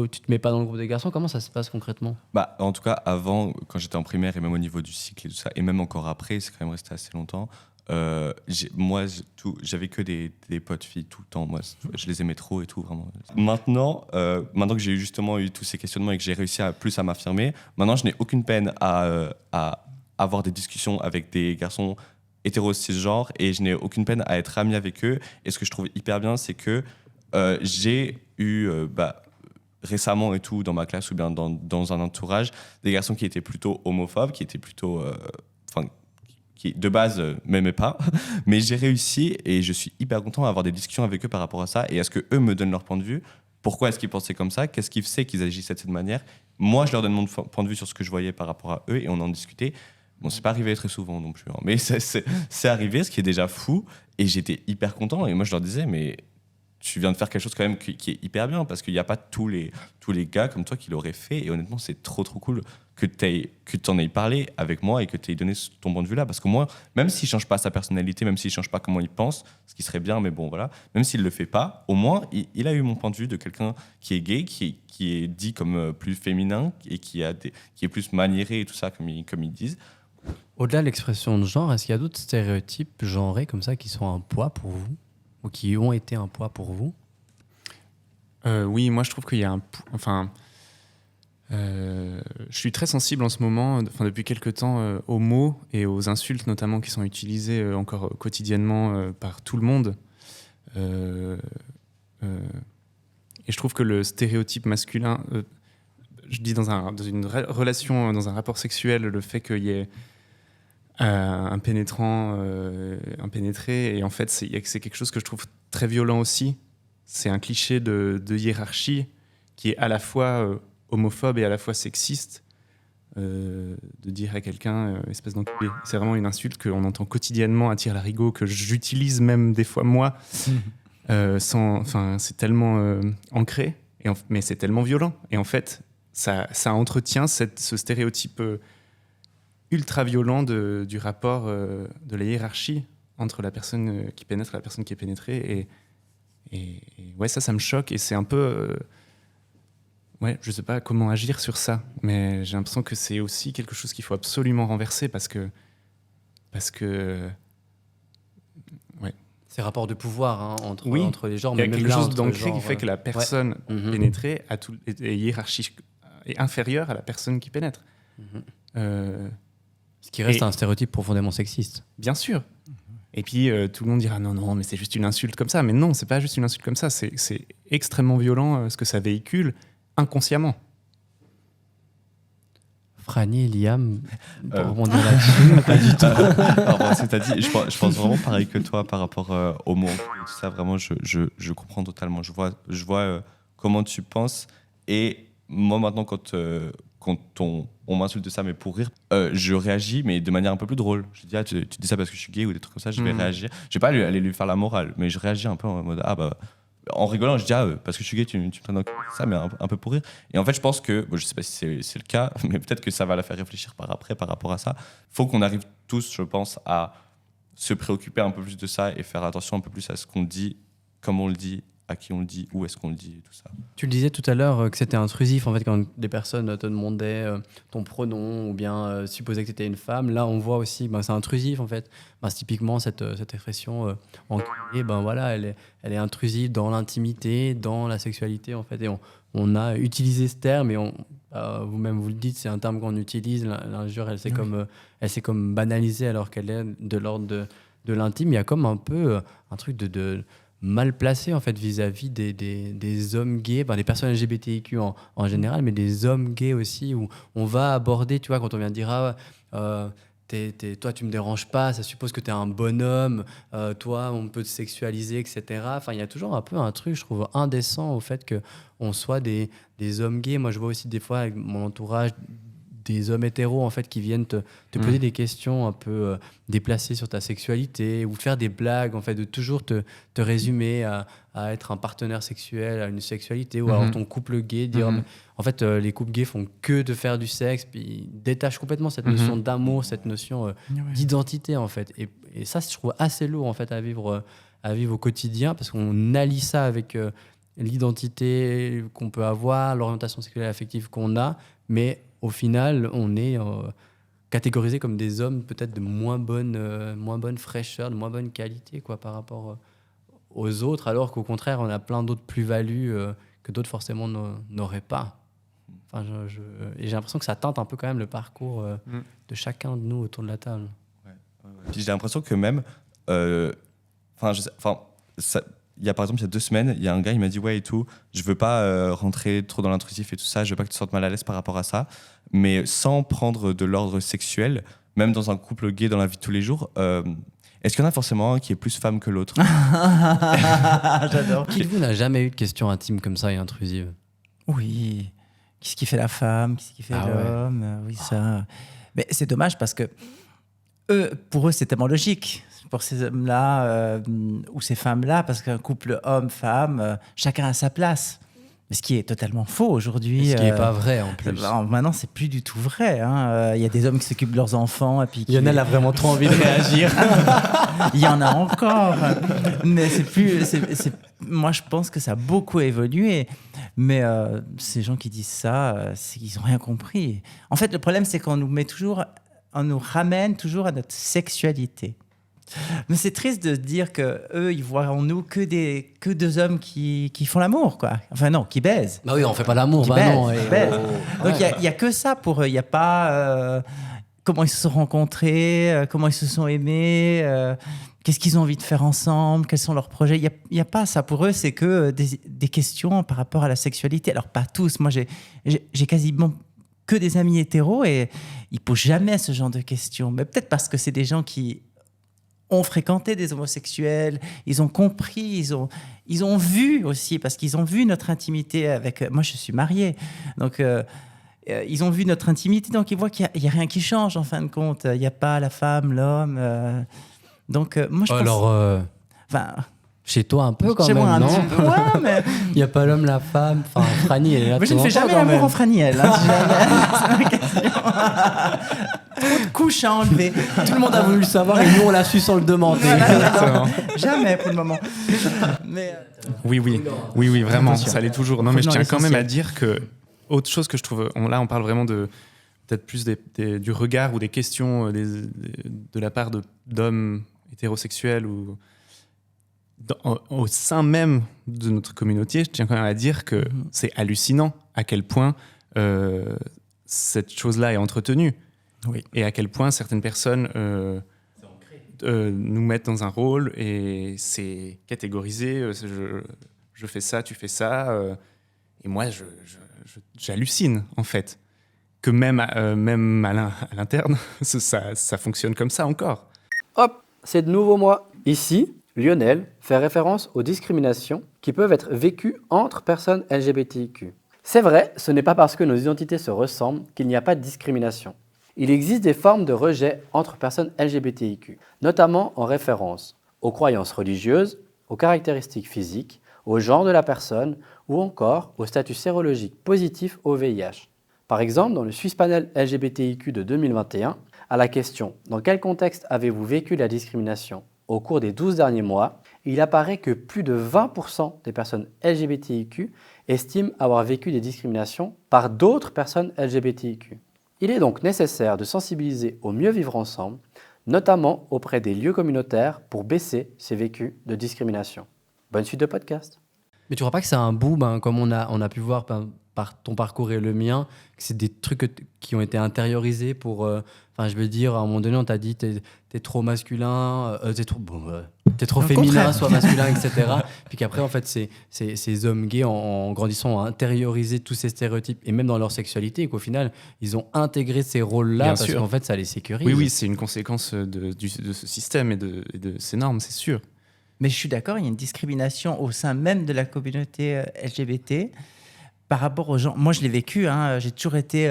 tu te mets pas dans le groupe des garçons? Comment ça se passe concrètement? En tout cas, avant, quand j'étais en primaire et même au niveau du cycle et tout ça, et même encore après, c'est quand même resté assez longtemps. J'avais que des potes filles tout le temps. Moi, je les aimais trop et tout, vraiment. Maintenant que j'ai justement eu tous ces questionnements et que j'ai réussi à m'affirmer, maintenant, je n'ai aucune peine à avoir des discussions avec des garçons hétéros cisgenres et je n'ai aucune peine à être ami avec eux. Et ce que je trouve hyper bien, c'est que j'ai eu récemment et tout dans ma classe ou bien dans un entourage des garçons qui étaient plutôt homophobes, qui étaient plutôt qui de base m'aimaient pas, mais j'ai réussi et je suis hyper content d'avoir des discussions avec eux par rapport à ça et à ce que eux me donnent leur point de vue. Pourquoi est-ce qu'ils pensaient comme ça? Qu'est-ce qui fait qu'ils agissaient de cette manière? Moi, je leur donne mon point de vue sur ce que je voyais par rapport à eux et on en discutait. Bon, c'est pas arrivé très souvent non plus, mais c'est arrivé, ce qui est déjà fou. Et j'étais hyper content. Et moi, je leur disais, mais tu viens de faire quelque chose quand même qui est hyper bien, parce qu'il n'y a pas tous les gars comme toi qui l'auraient fait. Et honnêtement, c'est trop cool que tu t'en aies parlé avec moi et que tu aies donné ton point de vue là. Parce que moi, même s'il ne change pas sa personnalité, même s'il ne change pas comment il pense, ce qui serait bien, mais bon, voilà, même s'il ne le fait pas, au moins, il a eu mon point de vue de quelqu'un qui est gay, qui est dit comme plus féminin et qui est plus maniéré et tout ça, comme ils disent. Au-delà de l'expression de genre, est-ce qu'il y a d'autres stéréotypes genrés comme ça qui sont un poids pour vous ou qui ont été un poids pour vous? Oui, moi je trouve qu'il y a je suis très sensible en ce moment, depuis quelques temps, aux mots et aux insultes notamment qui sont utilisées encore quotidiennement par tout le monde. Et je trouve que le stéréotype masculin, je dis dans une relation, dans un rapport sexuel, le fait qu'il y ait un pénétrant, un pénétré, et en fait c'est quelque chose que je trouve très violent aussi. C'est un cliché de hiérarchie qui est à la fois homophobe et à la fois sexiste, de dire à quelqu'un espèce d'enculé. C'est vraiment une insulte qu'on entend quotidiennement à tire-larigot, que j'utilise même des fois moi, c'est tellement ancré, mais c'est tellement violent. Et en fait, ça entretient ce stéréotype ultra violent du rapport de la hiérarchie entre la personne qui pénètre et la personne qui est pénétrée. Et ouais, ça me choque. Et c'est un peu... je sais pas comment agir sur ça, mais j'ai l'impression que c'est aussi quelque chose qu'il faut absolument renverser parce que Ces rapports de pouvoir entre les genres. Il y a quelque chose d'ancré qui fait que la personne pénétrée est inférieure à la personne qui pénètre. Ce qui reste un stéréotype profondément sexiste. Bien sûr. Et puis tout le monde dira non, mais c'est juste une insulte comme ça. Mais non, c'est pas juste une insulte comme ça. C'est extrêmement violent ce que ça véhicule inconsciemment. Franny et Liam, pour rebondir là-dessus, pas du tout. Alors, c'est-à-dire, je pense vraiment pareil que toi par rapport au mot et tout ça. Vraiment, je comprends totalement. Je vois comment tu penses Et moi, maintenant, quand on m'insulte de ça, mais pour rire, je réagis, mais de manière un peu plus drôle. Je dis, tu dis ça parce que je suis gay ou des trucs comme ça, je vais réagir. Je vais pas aller lui faire la morale, mais je réagis un peu en mode, en rigolant, je dis, parce que je suis gay, tu me traînes dans ça, mais un peu pour rire. Et en fait, je pense que, je sais pas si c'est le cas, mais peut-être que ça va la faire réfléchir par rapport à ça. Faut qu'on arrive tous, je pense, à se préoccuper un peu plus de ça et faire attention un peu plus à ce qu'on dit, comment on le dit, à qui on le dit, où est-ce qu'on le dit, et tout ça. Tu le disais tout à l'heure que c'était intrusif en fait quand des personnes te demandaient ton pronom ou bien supposaient que tu étais une femme. Là, on voit aussi, c'est intrusif en fait. C'est typiquement cette expression enculé, voilà, elle est intrusive dans l'intimité, dans la sexualité en fait. Et on a utilisé ce terme et vous-même vous le dites, c'est un terme qu'on utilise. L'injure, elle s'est comme banalisée alors qu'elle est de l'ordre de l'intime. Il y a comme un peu un truc de mal placé en fait vis-à-vis des hommes gays, des personnes LGBTIQ en général, mais des hommes gays aussi, où on va aborder, tu vois, quand on vient dire toi tu me déranges pas, ça suppose que tu es un bonhomme, toi on peut te sexualiser, etc. Enfin, il y a toujours un peu un truc, je trouve, indécent au fait qu'on soit des hommes gays. Moi je vois aussi des fois avec mon entourage des hommes hétéros en fait qui viennent te poser des questions un peu déplacées sur ta sexualité ou te faire des blagues en fait, de toujours te résumer à être un partenaire sexuel, à une sexualité, ou alors ton couple gay, dire en fait les couples gays font que de faire du sexe, puis ils détachent complètement cette notion d'amour, cette notion d'identité en fait, et ça je trouve assez lourd en fait à vivre au quotidien, parce qu'on allie ça avec l'identité qu'on peut avoir, l'orientation sexuelle et affective qu'on a, mais au final, on est catégorisé comme des hommes peut-être de moins bonne fraîcheur, de moins bonne qualité quoi, par rapport aux autres, alors qu'au contraire, on a plein d'autres plus-values que d'autres forcément n'auraient pas. Enfin, et j'ai l'impression que ça teinte un peu quand même le parcours de chacun de nous autour de la table. Puis j'ai l'impression que même... il y a par exemple il y a 2 semaines, il y a un gars, il m'a dit ouais et tout, je veux pas rentrer trop dans l'intrusif et tout ça, je veux pas que tu te sentes mal à l'aise par rapport à ça, mais sans prendre de l'ordre sexuel, même dans un couple gay dans la vie de tous les jours, est-ce qu'il y en a forcément un qui est plus femme que l'autre? J'adore. Qui de vous n'a jamais eu de questions intimes comme ça et intrusives? Oui. Qu'est-ce qui fait la femme? Qu'est-ce qui fait l'homme? Oui, ça. Mais c'est dommage parce que pour eux, c'est tellement logique. Pour ces hommes-là ou ces femmes-là, parce qu'un couple homme-femme, chacun a sa place. Mais ce qui est totalement faux aujourd'hui. Ce qui n'est pas vrai en plus. Maintenant, c'est plus du tout vrai. Il y a des hommes qui s'occupent de leurs enfants. Et puis Lionel a vraiment trop envie de réagir. Il y en a encore. Mais c'est plus. Moi, je pense que ça a beaucoup évolué. Mais ces gens qui disent ça, c'est qu'ils n'ont rien compris. En fait, le problème, c'est qu'on nous ramène toujours à notre sexualité. Mais c'est triste de dire qu'eux, ils voient en nous que deux hommes qui font l'amour, quoi. Enfin non, qui baisent. Bah oui, on fait pas l'amour, non. Qui baisent. Donc il y a que ça pour eux. Il y a pas comment ils se sont rencontrés, comment ils se sont aimés, qu'est-ce qu'ils ont envie de faire ensemble, quels sont leurs projets. Il y a pas ça pour eux. C'est que des questions par rapport à la sexualité. Alors pas tous. Moi, j'ai quasiment que des amis hétéros et ils posent jamais ce genre de questions. Mais peut-être parce que c'est des gens qui ont fréquenté des homosexuels, ils ont compris, ils ont vu aussi, parce qu'ils ont vu notre intimité avec... Moi, je suis marié, donc ils ont vu notre intimité, donc ils voient qu'il n'y a rien qui change, en fin de compte. Il n'y a pas la femme, l'homme. Donc, moi, je pense... Alors, chez toi un peu quand chez même, moi, non? un petit peu, ouais, mais... Il n'y a pas l'homme, la femme, enfin, Franny, elle est là. Moi, je ne fais jamais l'amour en Franiel. Hein, c'est ma question. Trop de couches à enlever. Tout le monde a voulu le savoir et nous, on l'a su sans le demander. Jamais pour le moment. Mais, Oui, vraiment, Attention. ça l'est toujours. Non, Faut mais je dans tiens quand même à l'essentiel. dire que autre chose que je trouve, là, on parle vraiment de peut-être plus du regard ou des questions de la part d'hommes hétérosexuels ou au sein même de notre communauté. Je tiens quand même à dire que c'est hallucinant à quel point cette chose-là est entretenue. Oui. Et à quel point certaines personnes nous mettent dans un rôle et c'est catégorisé. Je fais ça, tu fais ça. Et moi, j'hallucine, en fait. Que même à l'interne, ça fonctionne comme ça encore. Hop, c'est de nouveau moi. Ici, Lionel fait référence aux discriminations qui peuvent être vécues entre personnes LGBTIQ. C'est vrai, ce n'est pas parce que nos identités se ressemblent qu'il n'y a pas de discrimination. Il existe des formes de rejet entre personnes LGBTIQ, notamment en référence aux croyances religieuses, aux caractéristiques physiques, au genre de la personne ou encore au statut sérologique positif au VIH. Par exemple, dans le Swiss Panel LGBTIQ de 2021, à la question « Dans quel contexte avez-vous vécu la discrimination au cours des 12 derniers mois ?», il apparaît que plus de 20% des personnes LGBTIQ estiment avoir vécu des discriminations par d'autres personnes LGBTIQ. Il est donc nécessaire de sensibiliser au mieux vivre ensemble, notamment auprès des lieux communautaires pour baisser ces vécus de discrimination. Bonne suite de podcast. Mais tu crois pas que c'est un boom, comme on a pu voir par ton parcours et le mien, que c'est des trucs qui ont été intériorisés pour... je veux dire, à un moment donné, on t'a dit t'es trop masculin, t'es trop féminin, soit masculin, etc. Puis qu'après, en fait, ces hommes gays, en grandissant, ont intériorisé tous ces stéréotypes, et même dans leur sexualité, et qu'au final, ils ont intégré ces rôles-là, Bien parce sûr. qu'en fait, ça les sécurise. Oui, c'est une conséquence de ce système et de ces normes, c'est sûr. Mais je suis d'accord, il y a une discrimination au sein même de la communauté LGBT par rapport aux gens. Moi, je l'ai vécu, j'ai toujours été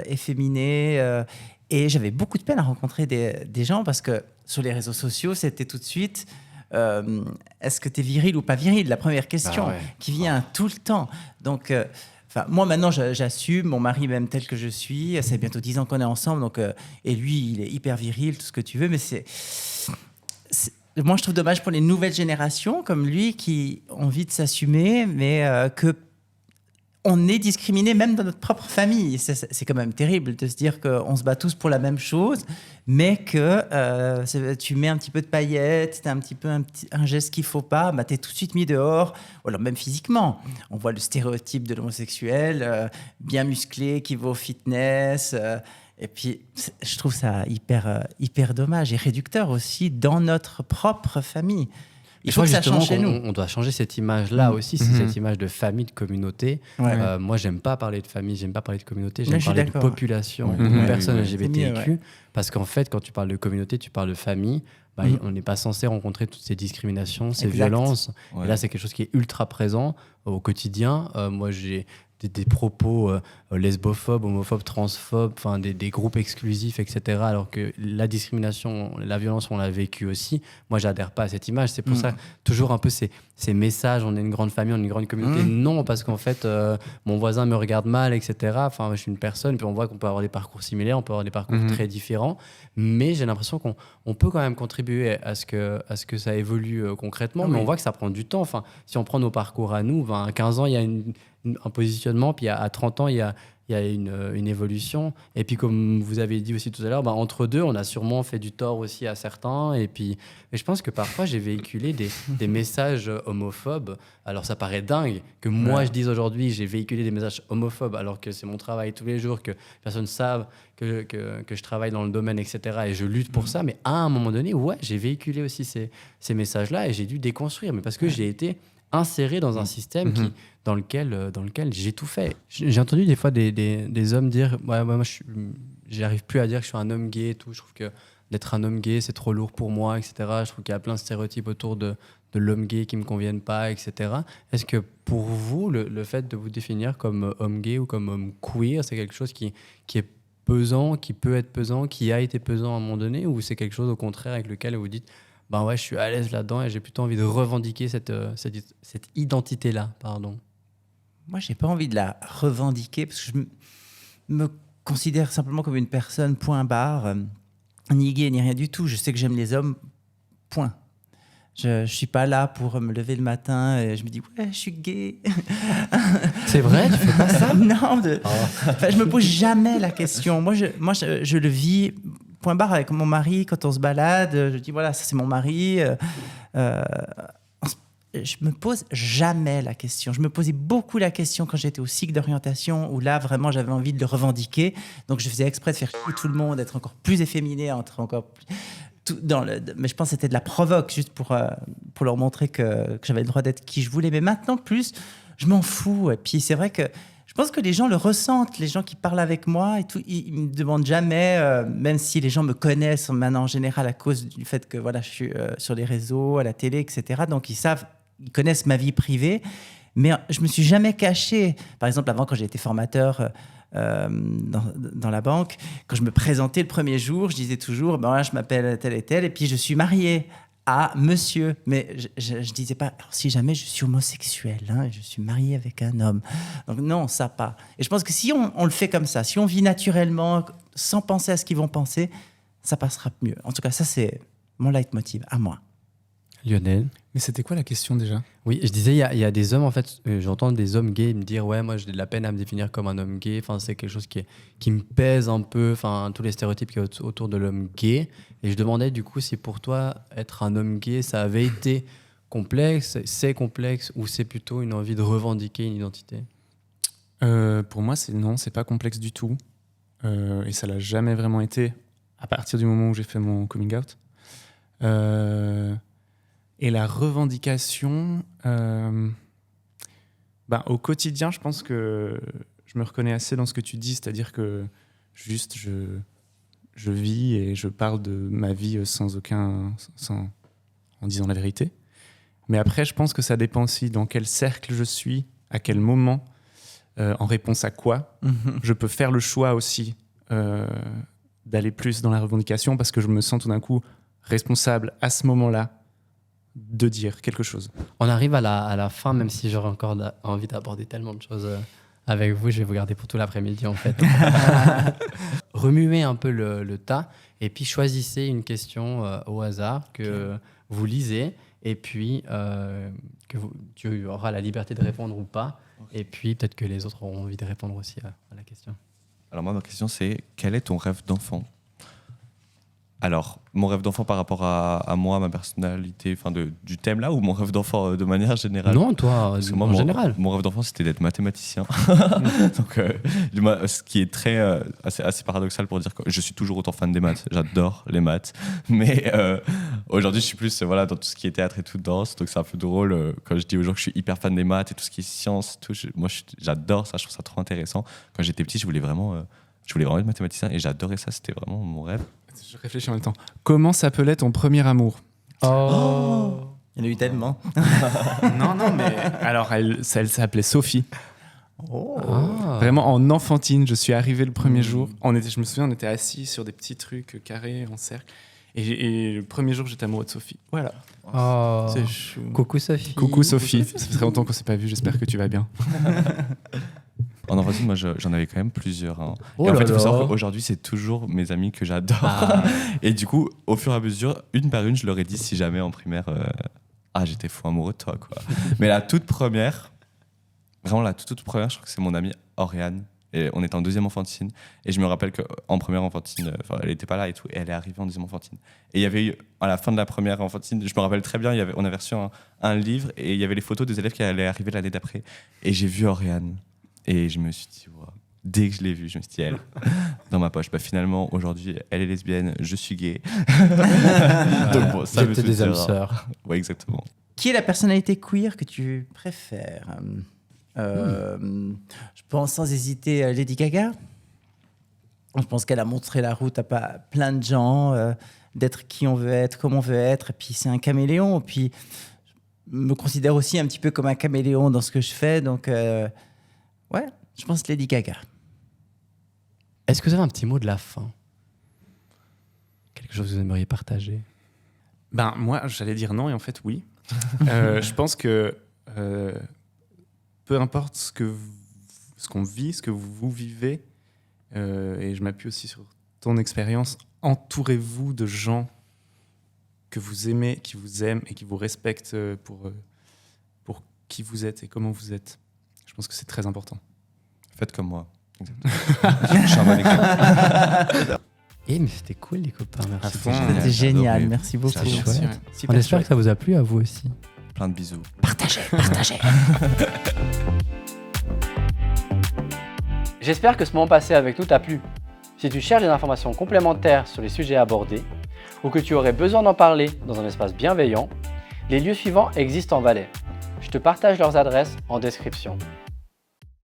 efféminé et j'avais beaucoup de peine à rencontrer des gens parce que sur les réseaux sociaux, c'était tout de suite est-ce que tu es viril ou pas viril ? La première question qui vient tout le temps. Donc, moi, maintenant, j'assume mon mari même tel que je suis. Ça fait bientôt 10 ans qu'on est ensemble. Donc, et lui, il est hyper viril, tout ce que tu veux. Mais moi, je trouve dommage pour les nouvelles générations comme lui qui ont envie de s'assumer, mais que on est discriminé même dans notre propre famille. C'est quand même terrible de se dire qu'on se bat tous pour la même chose, mais que tu mets un petit peu de paillettes, tu as un petit peu un geste qu'il ne faut pas, tu es tout de suite mis dehors, ou alors même physiquement. On voit le stéréotype de l'homosexuel, bien musclé, qui va au fitness... Et puis, je trouve ça hyper dommage et réducteur aussi dans notre propre famille. Il faut que ça change chez nous. On doit changer cette image-là aussi, c'est cette image de famille, de communauté. Moi, j'aime pas parler de famille, j'aime pas parler de communauté, j'aime parler de population, de personnes LGBTIQ. Parce qu'en fait, quand tu parles de communauté, tu parles de famille. On n'est pas censé rencontrer toutes ces discriminations, ces violences. Ouais. Et là, c'est quelque chose qui est ultra présent au quotidien. Moi, j'ai des propos lesbophobes, homophobes, transphobes, des groupes exclusifs, etc. Alors que la discrimination, la violence, on l'a vécu aussi. Moi, j'adhère pas à cette image. C'est pour ça, toujours un peu ces messages, on est une grande famille, on est une grande communauté. Non, parce qu'en fait, mon voisin me regarde mal, etc. Je suis une personne, puis on voit qu'on peut avoir des parcours similaires, on peut avoir des parcours très différents. Mais j'ai l'impression qu'on peut quand même contribuer à ce que ça évolue concrètement. Mais on voit que ça prend du temps. Si on prend nos parcours à nous, à 15 ans, il y a un positionnement, puis à 30 ans, il y a une évolution. Et puis, comme vous avez dit aussi tout à l'heure, entre deux, on a sûrement fait du tort aussi à certains. Et je pense que parfois, j'ai véhiculé des messages homophobes. Alors, ça paraît dingue que moi, je dise aujourd'hui, j'ai véhiculé des messages homophobes, alors que c'est mon travail tous les jours, que personne ne savent que je travaille dans le domaine, etc. Et je lutte pour ça. Mais à un moment donné, j'ai véhiculé aussi ces messages-là et j'ai dû déconstruire. Mais parce que j'ai été inséré dans un système dans lequel j'ai tout fait. J'ai entendu des fois des hommes dire moi j'arrive plus à dire que je suis un homme gay et tout. Je trouve que d'être un homme gay c'est trop lourd pour moi, etc. Je trouve qu'il y a plein de stéréotypes autour de l'homme gay qui me conviennent pas, etc. Est-ce que pour vous le fait de vous définir comme homme gay ou comme homme queer, c'est quelque chose qui est pesant, qui peut être pesant, qui a été pesant à un moment donné, ou c'est quelque chose au contraire avec lequel vous dites je suis à l'aise là-dedans et j'ai plutôt envie de revendiquer cette identité-là, pardon. Moi, j'ai pas envie de la revendiquer parce que je me considère simplement comme une personne, point barre, ni gay ni rien du tout. Je sais que j'aime les hommes, point. Je suis pas là pour me lever le matin et je me dis je suis gay. C'est vrai, tu fais pas ça? Non, je me pose jamais la question. Moi, je le vis. Point barre avec mon mari, quand on se balade, je dis ça c'est mon mari. Je me pose jamais la question. Je me posais beaucoup la question quand j'étais au cycle d'orientation, où là vraiment j'avais envie de le revendiquer. Donc je faisais exprès de faire chier tout le monde, d'être encore plus efféminé, mais je pense que c'était de la provoque, juste pour leur montrer que j'avais le droit d'être qui je voulais. Mais maintenant, plus, je m'en fous. Et puis c'est vrai que je pense que les gens le ressentent, les gens qui parlent avec moi et tout, ils me demandent jamais, même si les gens me connaissent maintenant en général à cause du fait que je suis sur les réseaux, à la télé, etc. Donc ils connaissent ma vie privée, Mais je me suis jamais caché. Par exemple, avant, quand j'ai été formateur dans la banque, quand je me présentais le premier jour, je disais toujours, ben, voilà, je m'appelle tel et tel, et puis je suis marié à monsieur. Mais je disais pas, alors, si jamais je suis homosexuel, hein, je suis marié avec un homme. Donc non, ça pas. Et je pense que si on le fait comme ça, si on vit naturellement, sans penser à ce qu'ils vont penser, ça passera mieux. En tout cas, ça, c'est mon leitmotiv, à moi. Lionel? Mais c'était quoi la question déjà? Oui, je disais, il y a des hommes, en fait, j'entends des hommes gays me dire, ouais, moi j'ai de la peine à me définir comme un homme gay, enfin, c'est quelque chose qui me pèse un peu, enfin, tous les stéréotypes qu'il y a autour de l'homme gay. Et je demandais du coup si pour toi, être un homme gay, ça avait été complexe, c'est complexe, ou c'est plutôt une envie de revendiquer une identité? Pour moi, non, c'est pas complexe du tout. Et ça l'a jamais vraiment été à partir du moment où j'ai fait mon coming out. Et la revendication, au quotidien, je pense que je me reconnais assez dans ce que tu dis, c'est-à-dire que juste je vis et je parle de ma vie en disant la vérité. Mais après, je pense que ça dépend aussi dans quel cercle je suis, à quel moment, en réponse à quoi. Je peux faire le choix aussi d'aller plus dans la revendication parce que je me sens tout d'un coup responsable à ce moment-là de dire quelque chose. On arrive à la fin, même si j'aurais encore envie d'aborder tellement de choses avec vous, je vais vous garder pour tout l'après-midi en fait. Remuez un peu le tas et puis choisissez une question au hasard que vous lisez et puis tu auras la liberté de répondre ou pas. Et puis peut-être que les autres auront envie de répondre aussi à la question. Alors moi, ma question, c'est quel est ton rêve d'enfant? Alors, mon rêve d'enfant par rapport à moi, ma personnalité, du thème là, ou mon rêve d'enfant de manière générale? Non, toi, Parce que en général. Mon rêve d'enfant, c'était d'être mathématicien. Donc, ce qui est très assez paradoxal pour dire que je suis toujours autant fan des maths. J'adore les maths. Mais aujourd'hui, je suis plus dans tout ce qui est théâtre et tout, danse. Donc, c'est un peu drôle quand je dis aux gens que je suis hyper fan des maths et tout ce qui est science. J'adore ça. Je trouve ça trop intéressant. Quand j'étais petit, je voulais vraiment être mathématicien et j'adorais ça. C'était vraiment mon rêve. Je réfléchis en même temps. Comment s'appelait ton premier amour? Oh, il y en a eu tellement. Non, mais alors elle s'appelait Sophie. Oh. Vraiment en enfantine, je suis arrivé le premier jour. Je me souviens, on était assis sur des petits trucs carrés en cercle. Et le premier jour, j'étais amoureux de Sophie. Voilà. Oh. C'est chou. Coucou Sophie. Coucou Sophie. Ça fait très longtemps qu'on s'est pas vu. J'espère que tu vas bien. En enfantine, moi, j'en avais quand même plusieurs. Hein. Oh et en fait, là il faut savoir là. qu'aujourd'hui, c'est toujours mes amis que j'adore. Et du coup, au fur et à mesure, une par une, je leur ai dit si jamais en primaire, j'étais fou amoureux de toi, quoi. Mais la toute première, vraiment la toute première, je crois que c'est mon amie Oriane. Et on était en deuxième enfantine. Et je me rappelle qu'en première enfantine, elle n'était pas là et tout. Et elle est arrivée en deuxième enfantine. Et il y avait eu, à la fin de la première enfantine, je me rappelle très bien, on avait reçu un livre et il y avait les photos des élèves qui allaient arriver l'année d'après. Et j'ai vu Oriane. Et je me suis dit, wow. Dès que je l'ai vue, je me suis dit, elle, dans ma poche. Finalement, aujourd'hui, elle est lesbienne, je suis gay. Donc bon, ça J'étais des âmes sœurs. Oui, exactement. Qui est la personnalité queer que tu préfères? Je pense sans hésiter Lady Gaga. Je pense qu'elle a montré la route à plein de gens, d'être qui on veut être, comme on veut être. Et puis c'est un caméléon. Et puis je me considère aussi un petit peu comme un caméléon dans ce que je fais. Donc je pense Lady Gaga. Est-ce que vous avez un petit mot de la fin? Quelque chose que vous aimeriez partager? Moi, j'allais dire non et en fait, oui. Je pense que peu importe ce qu'on vit, ce que vous vivez, et je m'appuie aussi sur ton expérience, entourez-vous de gens que vous aimez, qui vous aiment et qui vous respectent pour qui vous êtes et comment vous êtes. Je pense que c'est très important. Faites comme moi. Je suis un bon exemple. Mais c'était cool les copains, merci. À fond. C'était génial, adoré. merci beaucoup. Ça, C'est chouette. chouette. On Super espère chouette. que ça vous a plu à vous aussi. Plein de bisous. Partagez. J'espère que ce moment passé avec nous t'a plu. Si tu cherches des informations complémentaires sur les sujets abordés ou que tu aurais besoin d'en parler dans un espace bienveillant, les lieux suivants existent en Valais. Je te partage leurs adresses en description.